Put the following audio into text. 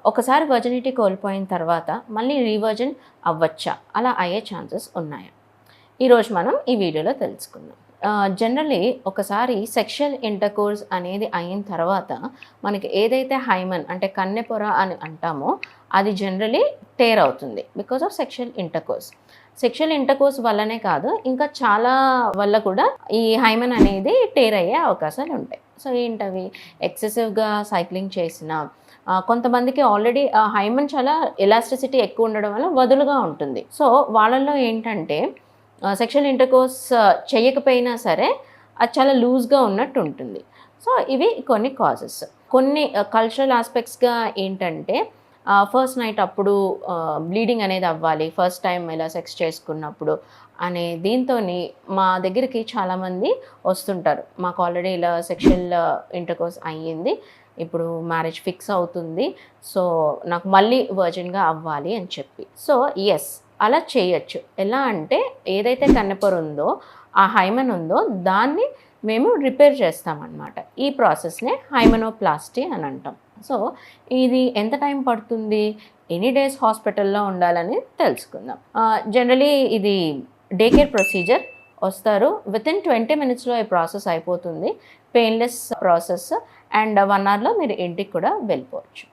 ఒకసారి వర్జినిటీ కోల్పోయిన తర్వాత మళ్ళీ రీవర్జిన్ అవ్వచ్చా, అలా అయ్యే ఛాన్సెస్ ఉన్నాయా, ఈరోజు మనం ఈ వీడియోలో తెలుసుకుందాం. జనరలీ ఒకసారి సెక్షువల్ ఇంటర్కోర్స్ అనేది అయిన తర్వాత మనకి ఏదైతే హైమన్ అంటే కన్నెపొర అని అంటామో అది జనరలీ టేర్ అవుతుంది because of sexual intercourse. Sexual intercourse వల్లనే కాదు, ఇంకా చాలా వల్ల కూడా ఈ హైమన్ అనేది టేర్ అయ్యే అవకాశాలు ఉంటాయి. సో ఏంటవి, ఎక్సెసివ్గా సైక్లింగ్ చేసిన, కొంతమందికి ఆల్రెడీ హైమన్ చాలా ఎలాస్టిసిటీ ఎక్కువ ఉండడం వల్ల వదులుగా ఉంటుంది. సో వాళ్ళల్లో ఏంటంటే సెక్షువల్ ఇంటర్కోర్స్ చేయకపోయినా సరే అది చాలా లూజ్గా ఉన్నట్టు ఉంటుంది. సో ఇవి కొన్ని కాజెస్. కొన్ని కల్చరల్ ఆస్పెక్ట్స్గా ఏంటంటే ఫస్ట్ నైట్ అప్పుడు బ్లీడింగ్ అనేది అవ్వాలి, ఫస్ట్ టైం ఇలా సెక్స్ చేసుకున్నప్పుడు అనే దీంతో మా దగ్గరికి చాలామంది వస్తుంటారు. మాకు ఆల్రెడీ ఇలా సెక్షువల్ ఇంటర్కోర్స్ అయ్యింది, ఇప్పుడు మ్యారేజ్ ఫిక్స్ అవుతుంది, సో నాకు మళ్ళీ వర్జిన్గా అవ్వాలి అని చెప్పి. సో ఎస్, అలా చేయొచ్చు. ఎలా అంటే ఏదైతే కన్నెపొర ఉందో, ఆ హైమన్ ఉందో దాన్ని మేము రిపేర్ చేస్తామన్నమాట. ఈ ప్రాసెస్నే హైమనోప్లాస్టీ అని అంటాం. సో ఇది ఎంత టైం పడుతుంది, ఎనీ డేస్ హాస్పిటల్లో ఉండాలని తెలుసుకుందాం. జనరలీ ఇది డే కేర్ ప్రొసీజర్. వస్తారు, వితిన్ 20 minutesలో ఈ ప్రాసెస్ అయిపోతుంది. పెయిన్లెస్ ప్రాసెస్, అండ్ 1 hourలో మీరు ఇంటికి కూడా వెళ్ళిపోవచ్చు.